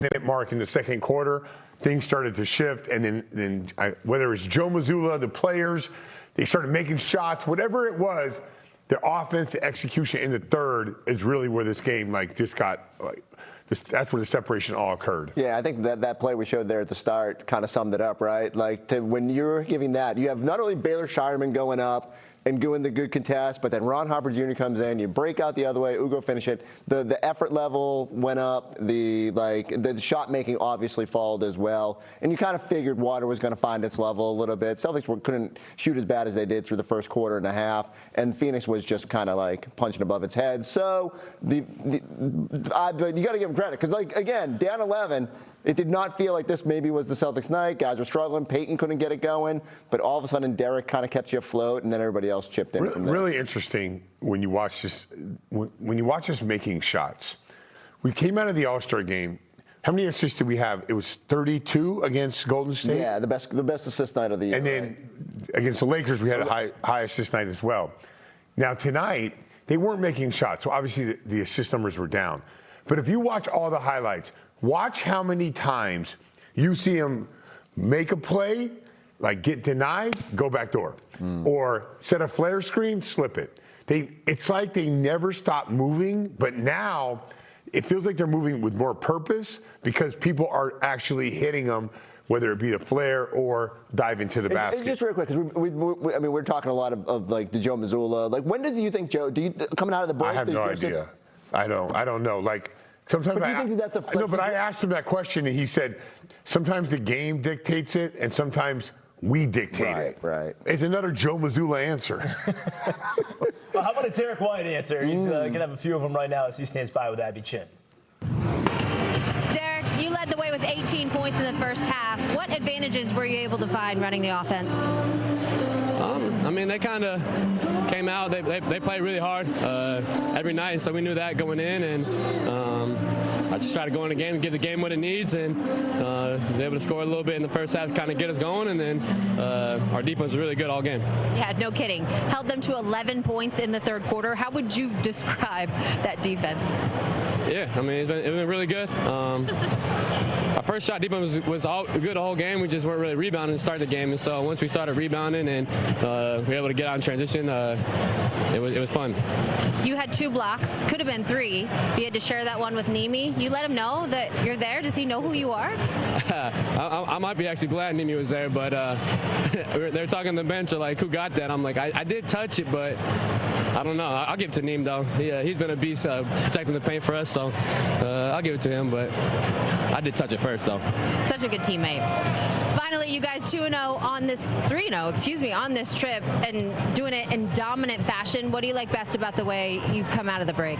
minute mark in the second quarter, things started to shift, and then whether it's Joe Mazzulla, the players, they started making shots, whatever it was. The offense, the execution in the third is really where this game just got that's where the separation all occurred. Yeah, I think that play we showed there at the start kind of summed it up, right? When you're giving that, you have not only Baylor Shireman going up and doing the good contest, but then Ron Harper Jr. comes in, you break out the other way, Ugo finish it. The effort level went up, the shot making obviously followed as well, and you kind of figured water was going to find its level a little bit. Celtics couldn't shoot as bad as they did through the first quarter and a half, and Phoenix was just kind of punching above its head. So you got to give them credit, because again, down 11. It did not feel like this maybe was the Celtics' night. Guys were struggling. Peyton couldn't get it going. But all of a sudden, Derrick kind of kept you afloat, and then everybody else chipped in from there. Really interesting when you watch this. When you watch us making shots. We came out of the All-Star game. How many assists did we have? It was 32 against Golden State. Yeah, the best assist night of the year. And then against the Lakers, we had a high assist night as well. Now tonight, they weren't making shots, so obviously the assist numbers were down. But if you watch all the highlights, watch how many times you see them make a play, get denied, go back door, or set a flare screen, slip it. It's like they never stop moving, but now it feels like they're moving with more purpose because people are actually hitting them, whether it be the flare or dive into the basket. Just real quick, because we're talking a lot of the Joe Mazzulla. When do you think Joe? Coming out of the break? I have no idea. I don't know. Sometimes but do you think that's a no, but I asked him that question, and he said sometimes the game dictates it, and sometimes we dictate it. Right. It's another Joe Mazzulla answer. Well, how about a Derrick White answer? He's going to have a few of them right now as he stands by with Abby Chin. Derrick, you led the way with 18 points in the first half. What advantages were you able to find running the offense? They kind of came out. They played really hard every night, so we knew that going in. And I just tried to go in the game and give the game what it needs, and was able to score a little bit in the first half, kind of get us going. And then our defense was really good all game. Yeah, no kidding. Held them to 11 points in the third quarter. How would you describe that defense? Yeah, it's been really good. Our first shot defense was all good the whole game. We just weren't really rebounding to start the game, and so once we started rebounding and we were able to get out in transition, it was fun. You had 2 blocks, could have been 3. You had to share that one with Nimi. You let him know that you're there. Does he know who you are? I might be actually glad Nimi was there, but they're talking on the bench, who got that? I'm like, I did touch it, but I don't know. I'll give it to Neem, though. He's been a beast protecting the paint for us, so I'll give it to him, but I did touch it first, so. Such a good teammate. Finally, you guys 2-0 on this, 3-0, on this trip, and doing it in dominant fashion. What do you like best about the way you've come out of the break?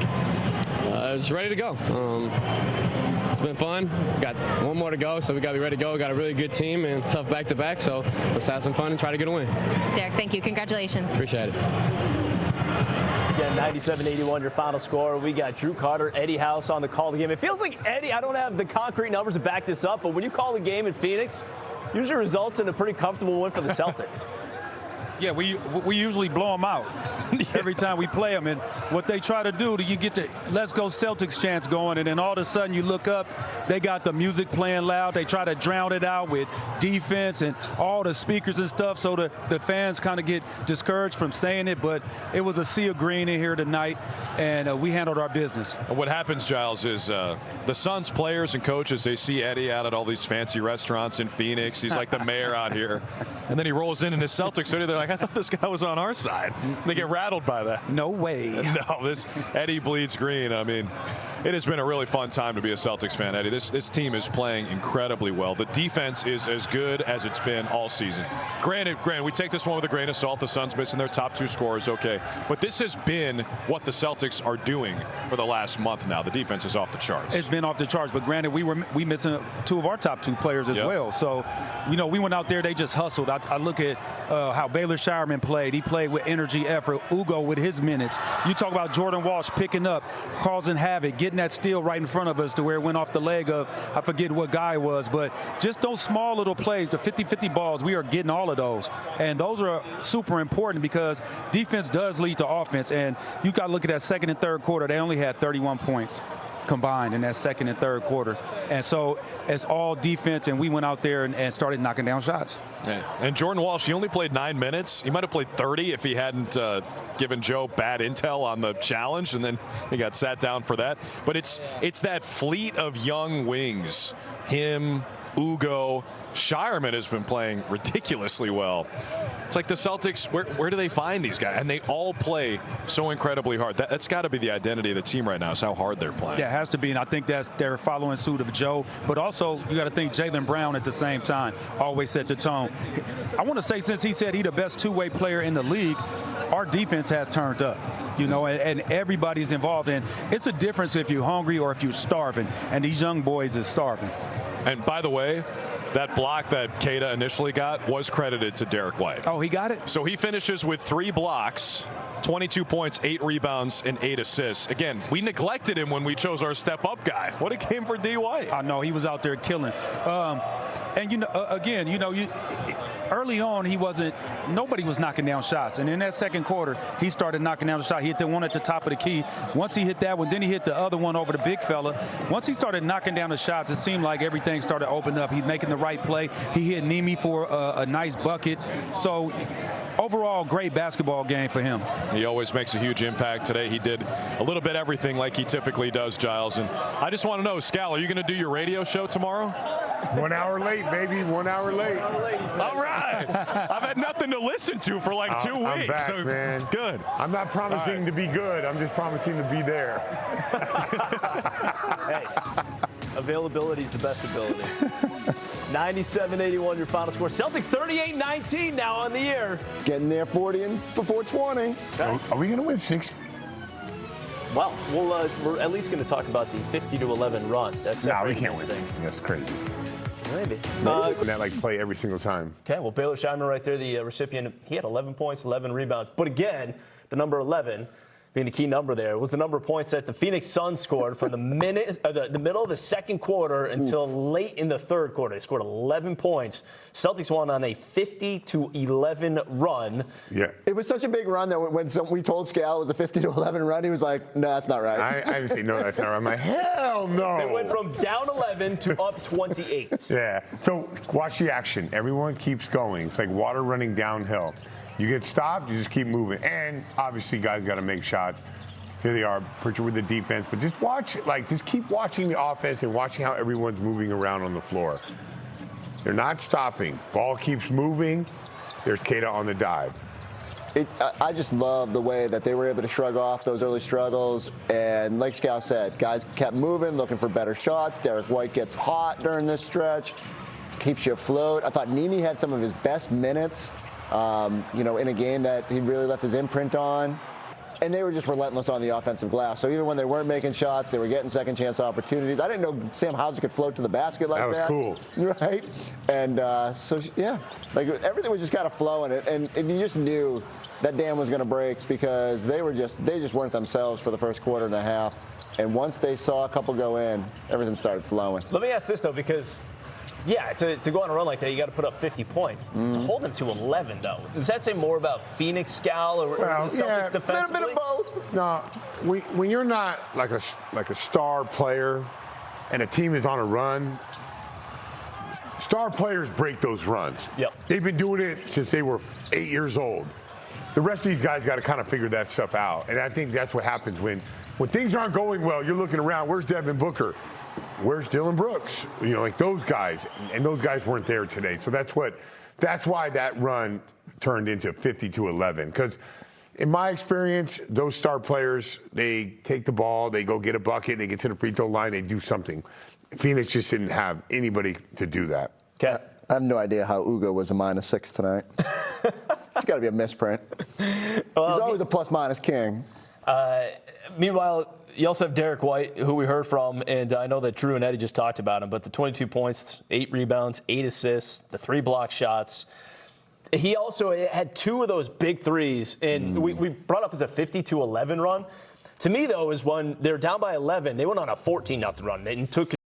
Just ready to go. It's been fun. Got one more to go, so we got to be ready to go. Got a really good team and tough back-to-back, so let's have some fun and try to get a win. Derrick, thank you. Congratulations. Appreciate it. Again, 97-81 your final score. We got Drew Carter, Eddie House on the call of the game. It feels like Eddie, I don't have the concrete numbers to back this up, but when you call the game in Phoenix, usually results in a pretty comfortable win for the Celtics. Yeah, we usually blow them out every time we play them. And what they try to do, you get the let's go Celtics chants going, and then all of a sudden you look up, they got the music playing loud. They try to drown it out with defense and all the speakers and stuff, so the fans kind of get discouraged from saying it. But it was a sea of green in here tonight, and we handled our business. What happens, Giles, is the Suns players and coaches, they see Eddie out at all these fancy restaurants in Phoenix. He's like the mayor out here. And then he rolls in his Celtics hoodie. They're like, I thought this guy was on our side. They get rattled by that. No way. No, this Eddie bleeds green. It has been a really fun time to be a Celtics fan, Eddie. This team is playing incredibly well. The defense is as good as it's been all season. Granted, we take this one with a grain of salt. The Suns missing their top 2 scorers, okay. But this has been what the Celtics are doing for the last month now. The defense is off the charts. It's been off the charts, but granted, we missing 2 of our top 2 players as well. So, we went out there, they just hustled. I look at how Baylor Shireman played. He played with energy, effort. Ugo with his minutes. You talk about Jordan Walsh picking up, causing havoc, getting that steal right in front of us to where it went off the leg of, I forget what guy it was, but just those small little plays, the 50-50 balls, we are getting all of those. And those are super important because defense does lead to offense. And you got to look at that second and third quarter. They only had 31 points. combined in that second and third quarter. And so it's all defense, and we went out there and started knocking down shots. Yeah. And Jordan Walsh, he only played 9 minutes. He might have played 30 if he hadn't given Joe bad intel on the challenge, and then he got sat down for that. But it's that fleet of young wings. Him, Ugo, Shireman has been playing ridiculously well. It's like the Celtics, where do they find these guys? And they all play so incredibly hard. That's got to be the identity of the team right now, is how hard they're playing. Yeah, it has to be, and I think they're following suit of Joe. But also, you got to think Jaylen Brown at the same time always set the tone. I want to say, since he said he's the best two-way player in the league, our defense has turned up. You know, and everybody's involved. And it's a difference if you're hungry or if you're starving. And these young boys are starving. And by the way, that block that Keita initially got was credited to Derrick White. Oh, he got it? So he finishes with 3 blocks, 22 points, 8 rebounds, and 8 assists. Again, we neglected him when we chose our step-up guy. What a game for D. White. I know, he was out there killing. And, you know, again, you know, early on, nobody was knocking down shots. And in that second quarter, he started knocking down the shot. He hit the one at the top of the key. Once he hit that one, then he hit the other one over the big fella. Once he started knocking down the shots, it seemed like everything started to open up. He's making the right play. He hit Nemi for a nice bucket. So overall, great basketball game for him. He always makes a huge impact. Today he did a little bit everything like he typically does, Giles. And I just want to know, Scal, are you going to do your radio show tomorrow? 1 hour late, baby. 1 hour late. All right. I've had nothing to listen to for like 2 weeks. I'm back, so man. Good. I'm not promising to be good. I'm just promising to be there. Hey, availability is the best ability. 97-81 your final score. Celtics 38-19 now on the year. Getting there 40 and before 20. Are we going to win 60? Well, we're at least going to talk about the 50-11 run. That's No, we can't win. That's crazy. Maybe. And that like play every single time. Okay, well, Baylor Shireman right there, the recipient, he had 11 points, 11 rebounds. But again, the number 11 being the key number there was the number of points that the Phoenix Suns scored from the middle of the second quarter until late in the third quarter. They scored 11 points. Celtics won on a 50-11 run. Yeah. It was such a big run that when we told Scal it was a 50-11 run, he was like, no, that's not right. I didn't say, no, that's not right. I'm like, hell no. They went from down 11 to up 28. Yeah. So watch the action. Everyone keeps going. It's like water running downhill. You get stopped, you just keep moving. And obviously, guys got to make shots. Here they are, Pritchard with the defense. But just watch, just keep watching the offense and watching how everyone's moving around on the floor. They're not stopping. Ball keeps moving. There's Keita on the dive. I just love the way that they were able to shrug off those early struggles. And like Scal said, guys kept moving, looking for better shots. Derrick White gets hot during this stretch, keeps you afloat. I thought Nemi had some of his best minutes. You know, in a game that he really left his imprint on. And they were just relentless on the offensive glass. So even when they weren't making shots, they were getting second chance opportunities. I didn't know Sam Hauser could float to the basket like that. That was cool. Right? And so, yeah, like everything was just kind of flowing. And you just knew that dam was going to break because they just weren't themselves for the first quarter and a half. And once they saw a couple go in, everything started flowing. Let me ask this, though, because yeah, to go on a run like that, you got to put up 50 points. To hold them to 11, though, does that say more about Phoenix, Scal, or the Celtics defensively? A little bit of both. No, when you're not like a star player and a team is on a run, star players break those runs. Yep. They've been doing it since they were 8 years old. The rest of these guys got to kind of figure that stuff out. And I think that's what happens when things aren't going well, you're looking around, where's Devin Booker? Where's Dylan Brooks? You know, like those guys, and those guys weren't there today. So that's why that run turned into 50-11. Because in my experience, those star players, they take the ball, they go get a bucket, they get to the free throw line, they do something. Phoenix just didn't have anybody to do that. Okay. I have no idea how Ugo was a -6 tonight. It's got to be a misprint. He's always a plus-minus king. Meanwhile, you also have Derrick White, who we heard from, and I know that Drew and Eddie just talked about him, but the 22 points, 8 rebounds, 8 assists, the 3 block shots. He also had 2 of those big threes, and we brought up as a 50-11 run. To me, though, is when they're down by 11, they went on a 14-0 run and took